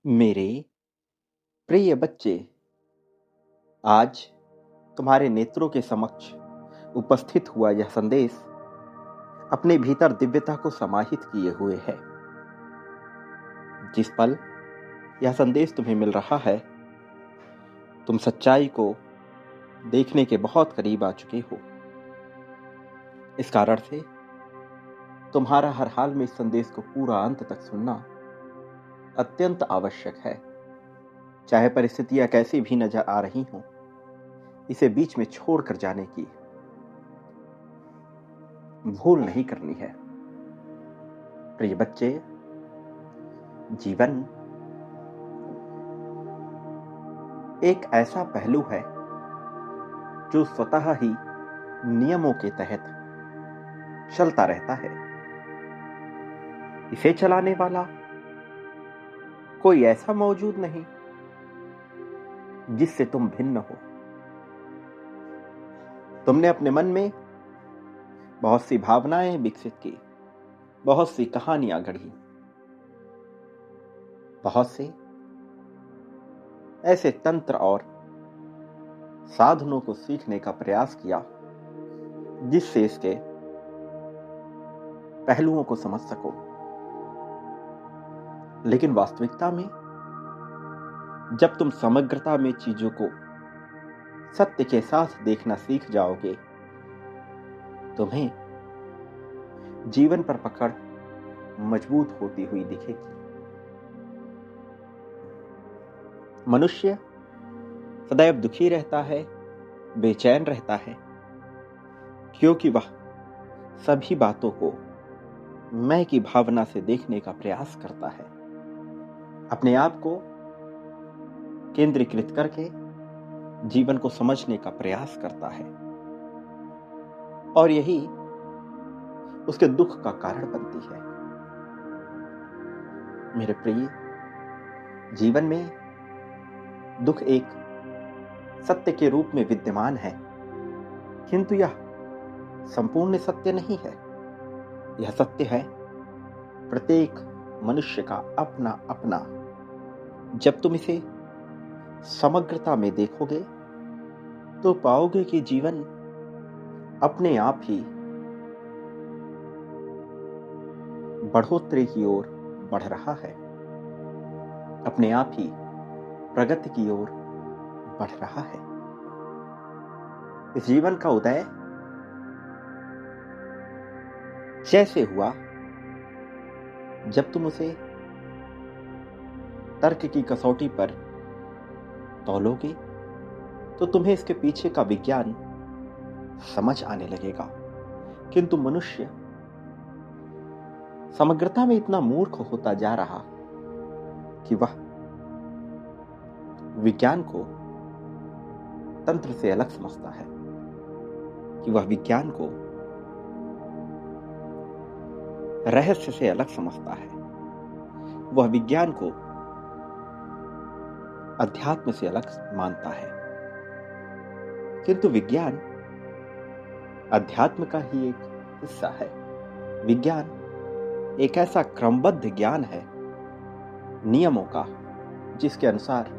मेरे प्रिय बच्चे, आज तुम्हारे नेत्रों के समक्ष उपस्थित हुआ यह संदेश अपने भीतर दिव्यता को समाहित किए हुए है। जिस पल यह संदेश तुम्हें मिल रहा है, तुम सच्चाई को देखने के बहुत करीब आ चुके हो। इस कारण से तुम्हारा हर हाल में इस संदेश को पूरा अंत तक सुनना अत्यंत आवश्यक है। चाहे परिस्थितियां कैसी भी नजर आ रही हों, इसे बीच में छोड़कर जाने की भूल नहीं करनी है। प्रिय बच्चे, जीवन एक ऐसा पहलू है जो स्वतः ही नियमों के तहत चलता रहता है। इसे चलाने वाला कोई ऐसा मौजूद नहीं जिससे तुम भिन्न हो। तुमने अपने मन में बहुत सी भावनाएं विकसित की, बहुत सी कहानियां गढ़ी, बहुत से ऐसे तंत्र और साधनों को सीखने का प्रयास किया जिससे इसके पहलुओं को समझ सको। लेकिन वास्तविकता में जब तुम समग्रता में चीजों को सत्य के साथ देखना सीख जाओगे, तुम्हें जीवन पर पकड़ मजबूत होती हुई दिखेगी। मनुष्य सदैव दुखी रहता है, बेचैन रहता है, क्योंकि वह सभी बातों को मैं की भावना से देखने का प्रयास करता है। अपने आप को केंद्रीकृत करके जीवन को समझने का प्रयास करता है, और यही उसके दुख का कारण बनती है। मेरे प्रिय, जीवन में दुख एक सत्य के रूप में विद्यमान है, किंतु यह संपूर्ण सत्य नहीं है। यह सत्य है प्रत्येक मनुष्य का अपना अपना। जब तुम इसे समग्रता में देखोगे तो पाओगे कि जीवन अपने आप ही बढ़ोतरी की ओर बढ़ रहा है, अपने आप ही प्रगति की ओर बढ़ रहा है। इस जीवन का उदय जैसे हुआ, जब तुम उसे तर्क की कसौटी पर तौलोगे तो तुम्हें इसके पीछे का विज्ञान समझ आने लगेगा। किंतु मनुष्य समग्रता में इतना मूर्ख होता जा रहा कि वह विज्ञान को तंत्र से अलग समझता है, कि वह विज्ञान को रहस्य से अलग समझता है, वह विज्ञान को अध्यात्म से अलग मानता है। किंतु विज्ञान अध्यात्म का ही एक हिस्सा है। विज्ञान एक ऐसा क्रमबद्ध ज्ञान है नियमों का, जिसके अनुसार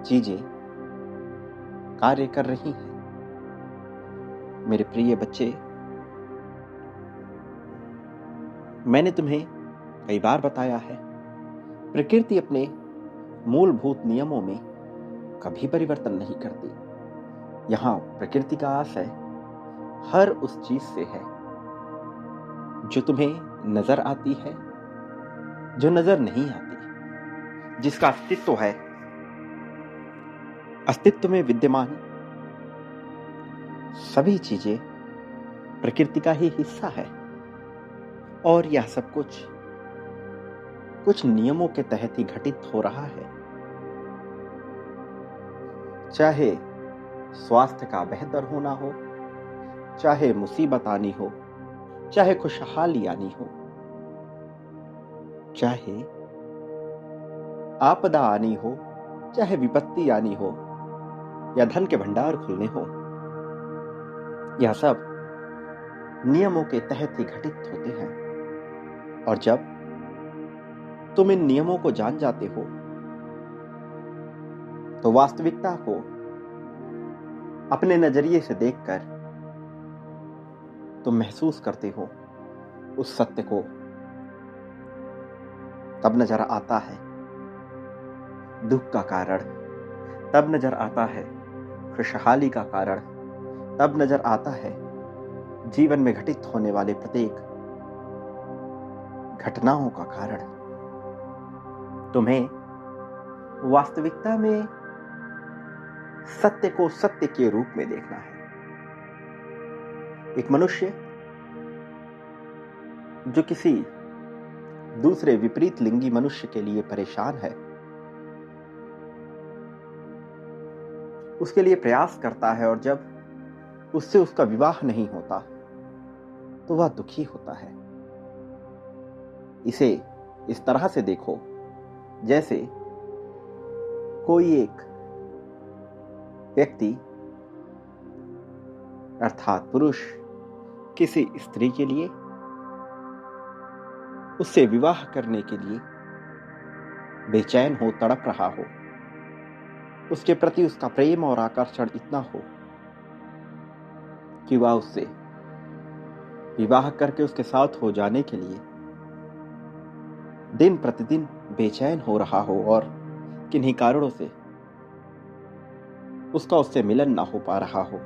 चीजें कार्य कर रही हैं। मेरे प्रिय बच्चे, मैंने तुम्हें कई बार बताया है, प्रकृति अपने मूलभूत नियमों में कभी परिवर्तन नहीं करती। यहां प्रकृति का आशय हर उस चीज से है जो तुम्हें नजर आती है, जो नजर नहीं आती, जिसका अस्तित्व है। अस्तित्व में विद्यमान सभी चीजें प्रकृति का ही हिस्सा है, और यह सब कुछ नियमों के तहत ही घटित हो रहा है। चाहे स्वास्थ्य का बेहतर होना हो, चाहे मुसीबत आनी हो, चाहे खुशहाली आनी हो, चाहे आपदा आनी हो, चाहे विपत्ति आनी हो, या धन के भंडार खुलने हो, यह सब नियमों के तहत ही घटित होते हैं। और जब तुम इन नियमों को जान जाते हो तो वास्तविकता को अपने नजरिए से देखकर तुम महसूस करते हो उस सत्य को। तब नजर आता है दुख का कारण, तब नजर आता है खुशहाली का कारण, तब नजर आता है जीवन में घटित होने वाले प्रत्येक घटनाओं का कारण। तुम्हें वास्तविकता में सत्य को सत्य के रूप में देखना है। एक मनुष्य जो किसी दूसरे विपरीत लिंगी मनुष्य के लिए परेशान है, उसके लिए प्रयास करता है, और जब उससे उसका विवाह नहीं होता तो वह दुखी होता है। इसे इस तरह से देखो जैसे कोई एक व्यक्ति अर्थात पुरुष किसी स्त्री के लिए, उससे विवाह करने के लिए बेचैन हो, तड़प रहा हो, उसके प्रति उसका प्रेम और आकर्षण इतना हो कि वह उससे विवाह करके उसके साथ हो जाने के लिए दिन प्रतिदिन बेचैन हो रहा हो, और किन्हीं कारणों से उसका उससे मिलन ना हो पा रहा हो,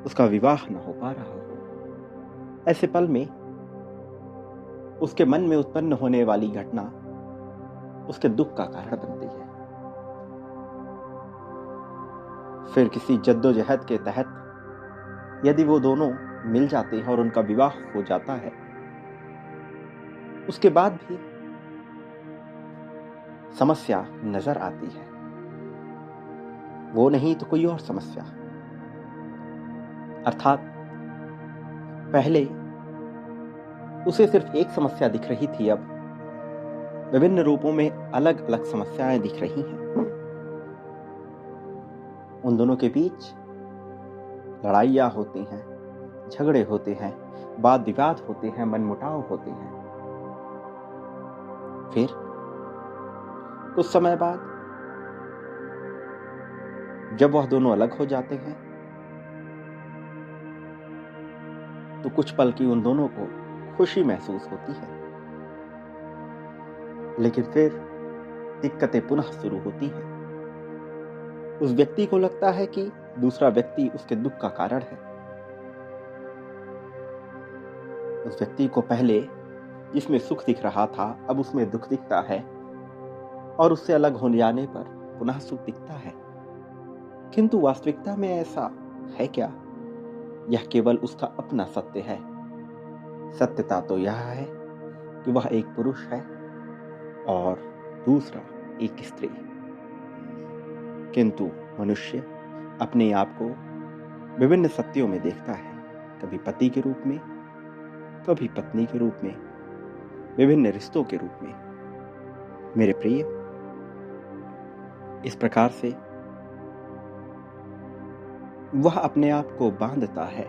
उसका विवाह ना हो पा रहा हो। ऐसे पल में उसके मन में उत्पन्न होने वाली घटना उसके दुख का कारण बनती है। फिर किसी जद्दोजहद के तहत यदि वो दोनों मिल जाते हैं और उनका विवाह हो जाता है, उसके बाद भी समस्या नजर आती है। वो नहीं तो कोई और समस्या। अर्थात पहले उसे सिर्फ एक समस्या दिख रही थी, अब विभिन्न रूपों में अलग अलग समस्याएं दिख रही हैं। उन दोनों के बीच लड़ाइयां होती हैं, झगड़े होते हैं, वाद विवाद होते हैं, मनमुटाव होते हैं। फिर कुछ समय बाद जब वह दोनों अलग हो जाते हैं तो कुछ पल की उन दोनों को खुशी महसूस होती है, लेकिन फिर दिक्कतें पुनः शुरू होती हैं। उस व्यक्ति को लगता है कि दूसरा व्यक्ति उसके दुख का कारण है। उस व्यक्ति को पहले जिसमें सुख दिख रहा था, अब उसमें दुख दिखता है, और उससे अलग हो जाने पर पुनः सुख दिखता है। किंतु वास्तविकता में ऐसा है क्या? यह केवल उसका अपना सत्य है। सत्यता तो यह है कि वह एक पुरुष है और दूसरा एक स्त्री। किंतु मनुष्य अपने आप को विभिन्न सत्यों में देखता है, कभी पति के रूप में, कभी पत्नी के रूप में, विभिन्न रिश्तों के रूप में। मेरे प्रिय, इस प्रकार से वह अपने आप को बांधता है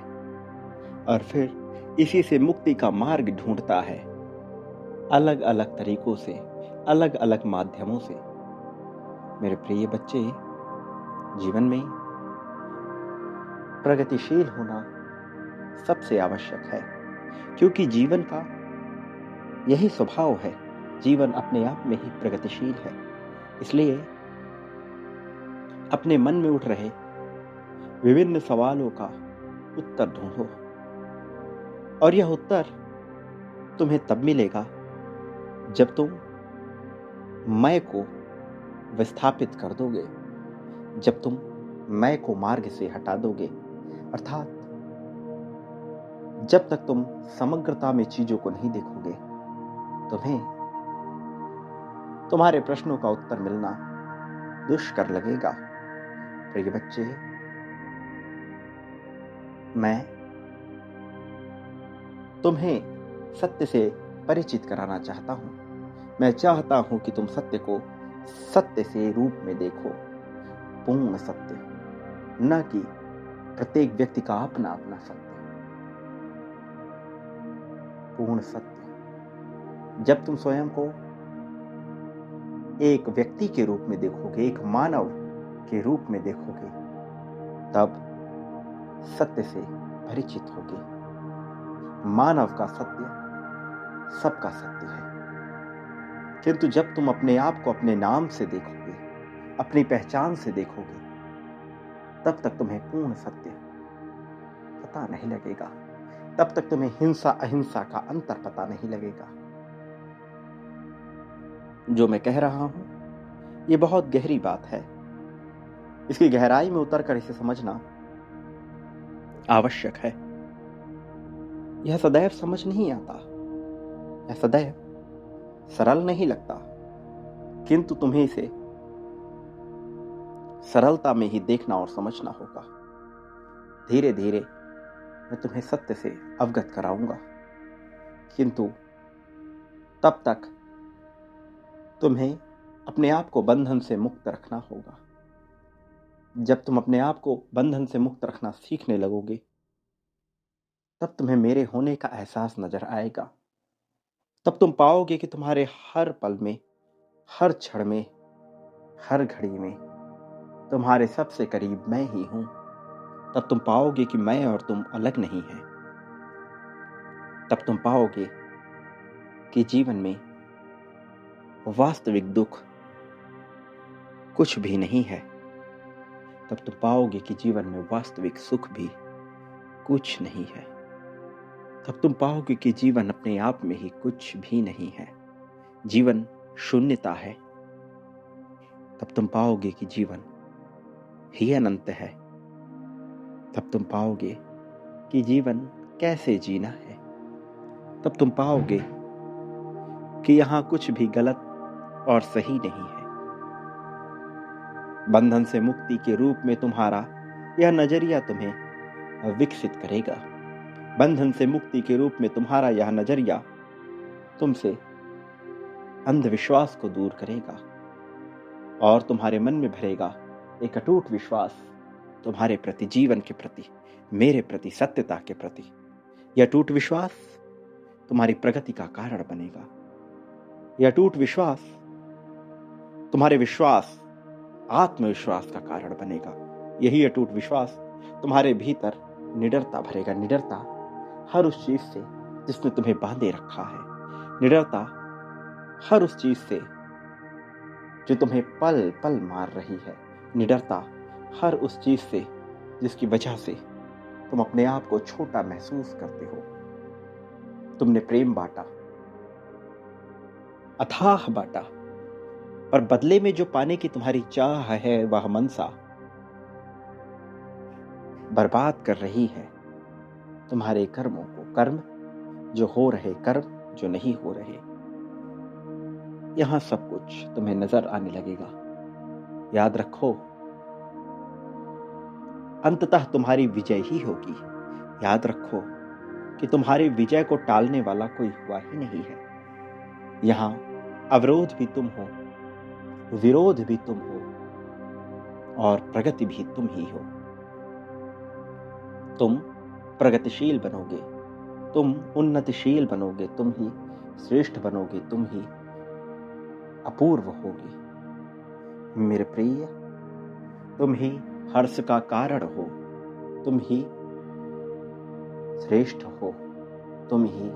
और फिर इसी से मुक्ति का मार्ग ढूंढता है, अलग अलग तरीकों से, अलग अलग माध्यमों से। मेरे प्रिय बच्चे, जीवन में प्रगतिशील होना सबसे आवश्यक है, क्योंकि जीवन का यही स्वभाव है। जीवन अपने आप में ही प्रगतिशील है। इसलिए अपने मन में उठ रहे विभिन्न सवालों का उत्तर ढूंढो, और यह उत्तर तुम्हें तब मिलेगा जब तुम मैं को विस्थापित कर दोगे, जब तुम मैं को मार्ग से हटा दोगे। अर्थात जब तक तुम समग्रता में चीजों को नहीं देखोगे, तुम्हें तुम्हारे प्रश्नों का उत्तर मिलना दुष्कर लगेगा। प्रिय बच्चे, मैं तुम्हें सत्य से परिचित कराना चाहता हूं। मैं चाहता हूं कि तुम सत्य को सत्य से रूप में देखो, पूर्ण सत्य, न कि प्रत्येक व्यक्ति का अपना अपना सत्य। पूर्ण सत्य जब तुम स्वयं को एक व्यक्ति के रूप में देखोगे, एक मानव के रूप में देखोगे, तब सत्य से परिचित होगे। मानव का सत्य सबका सत्य है। किंतु जब तुम अपने आप को अपने नाम से देखोगे, अपनी पहचान से देखोगे, तब तक तुम्हें पूर्ण सत्य पता नहीं लगेगा। तब तक तुम्हें हिंसा अहिंसा का अंतर पता नहीं लगेगा। जो मैं कह रहा हूं, ये बहुत गहरी बात है। इसकी गहराई में उतरकर इसे समझना आवश्यक है। यह सदैव समझ नहीं आता, यह सदैव सरल नहीं लगता, किंतु तुम्हें इसे सरलता में ही देखना और समझना होगा। धीरे धीरे मैं तुम्हें सत्य से अवगत कराऊंगा, किंतु तब तक तुम्हें अपने आप को बंधन से मुक्त रखना होगा। जब तुम अपने आप को बंधन से मुक्त रखना सीखने लगोगे, तब तुम्हें मेरे होने का एहसास नजर आएगा। तब तुम पाओगे कि तुम्हारे हर पल में, हर क्षण में, हर घड़ी में तुम्हारे सबसे करीब मैं ही हूं। तब तुम पाओगे कि मैं और तुम अलग नहीं हैं। तब तुम पाओगे कि जीवन में वास्तविक दुख कुछ भी नहीं है। तब तुम पाओगे कि जीवन में वास्तविक सुख भी कुछ नहीं है। तब तुम पाओगे कि जीवन अपने आप में ही कुछ भी नहीं है, जीवन शून्यता है। तब तुम पाओगे कि जीवन ही अनंत है। तब तुम पाओगे कि जीवन कैसे जीना है। तब तुम पाओगे कि यहां कुछ भी गलत और सही नहीं है। बंधन से मुक्ति के रूप में तुम्हारा यह नजरिया तुम्हें विकसित करेगा। बंधन से मुक्ति के रूप में तुम्हारा यह नजरिया तुमसे अंधविश्वास को दूर करेगा और तुम्हारे मन में भरेगा एक अटूट विश्वास तुम्हारे प्रति, जीवन के प्रति, मेरे प्रति, सत्यता के प्रति। यह अटूट विश्वास तुम्हारी प्रगति का कारण बनेगा। यह अटूट विश्वास तुम्हारे विश्वास, आत्मविश्वास का कारण बनेगा। यही अटूट विश्वास तुम्हारे भीतर निडरता भरेगा। निडरता हर उस चीज से जिसने तुम्हें बांधे रखा है। निडरता हर उस चीज से जो तुम्हें पल पल मार रही है। निडरता हर उस चीज से जिसकी वजह से तुम अपने आप को छोटा महसूस करते हो। तुमने प्रेम बांटा, अथाह बांटा, पर बदले में जो पाने की तुम्हारी चाह है, वह मनसा बर्बाद कर रही है तुम्हारे कर्मों को। कर्म जो हो रहे, कर्म जो नहीं हो रहे, यहां सब कुछ तुम्हें नजर आने लगेगा। याद रखो, अंततः तुम्हारी विजय ही होगी। याद रखो कि तुम्हारी विजय को टालने वाला कोई हुआ ही नहीं है। यहां अवरोध भी तुम हो, विरोध भी तुम हो और प्रगति भी तुम ही हो। तुम प्रगतिशील बनोगे, तुम उन्नतिशील बनोगे, तुम ही श्रेष्ठ बनोगे, तुम ही अपूर्व होगे। मेरे प्रिय, तुम ही हर्ष का कारण हो, तुम ही श्रेष्ठ हो, तुम ही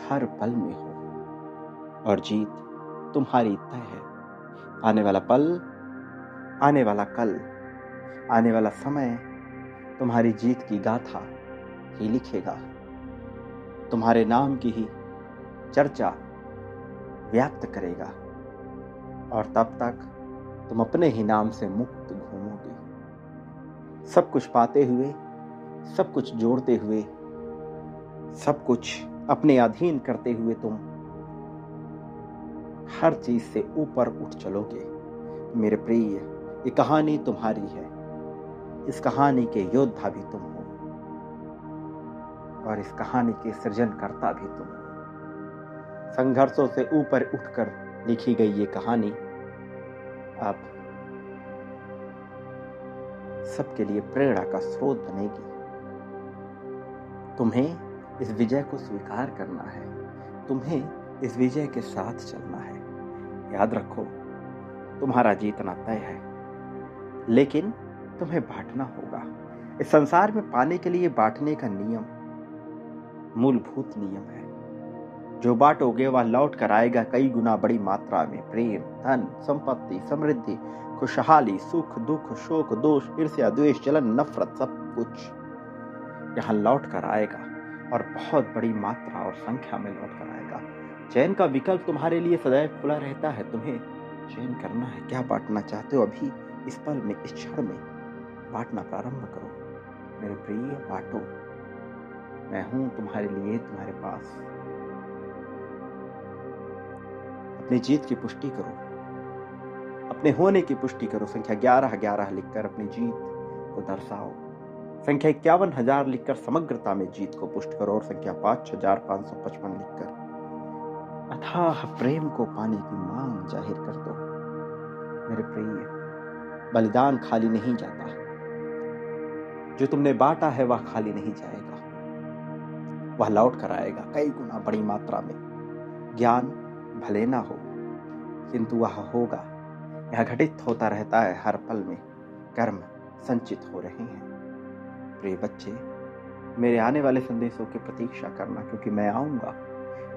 हर पल में हो और जीत तुम्हारी तय है। आने वाला पल, आने वाला कल, आने वाला समय तुम्हारी जीत की गाथा ही लिखेगा। तुम्हारे नाम की ही चर्चा व्याप्त करेगा और तब तक तुम अपने ही नाम से मुक्त घूमोगे। सब कुछ पाते हुए, सब कुछ जोड़ते हुए, सब कुछ अपने अधीन करते हुए तुम हर चीज से ऊपर उठ चलोगे। मेरे प्रिय, ये कहानी तुम्हारी है। इस कहानी के योद्धा भी तुम हो और इस कहानी के सृजनकर्ता भी तुम हो। संघर्षों से ऊपर उठकर लिखी गई ये कहानी अब सबके लिए प्रेरणा का स्रोत बनेगी। तुम्हें इस विजय को स्वीकार करना है। तुम्हें इस विजय के साथ चलना है। याद रखो, तुम्हारा जीतना तय है, लेकिन तुम्हें बांटना होगा। इस संसार में पाने के लिए बांटने का नियम मूलभूत नियम है। जो बांटोगे वह लौट कर आएगा कई गुना बड़ी मात्रा में। प्रेम, धन, संपत्ति, समृद्धि, खुशहाली, सुख, दुख, शोक, दोष, ईर्ष्या, द्वेष, जलन, नफरत, सब कुछ यहाँ लौट कर आएगा और बहुत बड़ी मात्रा और संख्या में लौट कर आएगा। चयन का विकल्प तुम्हारे लिए सदैव खुला रहता है। तुम्हें चयन करना है, क्या बांटना चाहते हो। अभी इस पल में, इस क्षण में बांटना प्रारंभ करो। मेरे प्रिय, बांटो। मैं हूं तुम्हारे लिए, तुम्हारे पास। अपनी जीत की पुष्टि करो, अपने होने की पुष्टि करो। संख्या 1111 लिखकर अपनी जीत को दर्शाओ। संख्या 51,000 लिखकर समग्रता में जीत को पुष्ट करो और संख्या 5,555 लिखकर अथाह प्रेम को पाने की मांग जाहिर कर दो। मेरे प्रिय, बलिदान खाली नहीं जाता। जो तुमने बांटा है वह खाली नहीं जाएगा, वह लौट कर आएगा कई गुना बड़ी मात्रा में। ज्ञान भले ना हो, किंतु वह होगा। यह घटित होता रहता है हर पल में। कर्म संचित हो रहे हैं। प्रिय बच्चे, मेरे आने वाले संदेशों की प्रतीक्षा करना, क्योंकि मैं आऊंगा,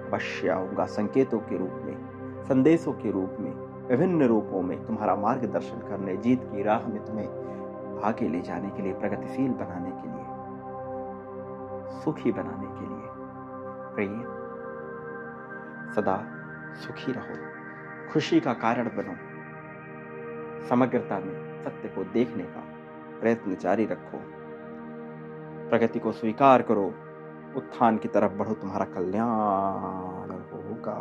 अवश्य आऊंगा। संकेतों के रूप में, संदेशों के रूप में, विभिन्न रूपों में तुम्हारा मार्गदर्शन करने, जीत की राह में तुम्हें आगे ले जाने के लिए, प्रगतिशील बनाने के लिए, सुखी बनाने के लिए। प्रिय, सदा सुखी रहो, खुशी का कारण बनो। समग्रता में सत्य को देखने का प्रयत्न जारी रखो। प्रगति को स्वीकार करो, उत्थान की तरफ बढ़ो, तुम्हारा कल्याण होगा।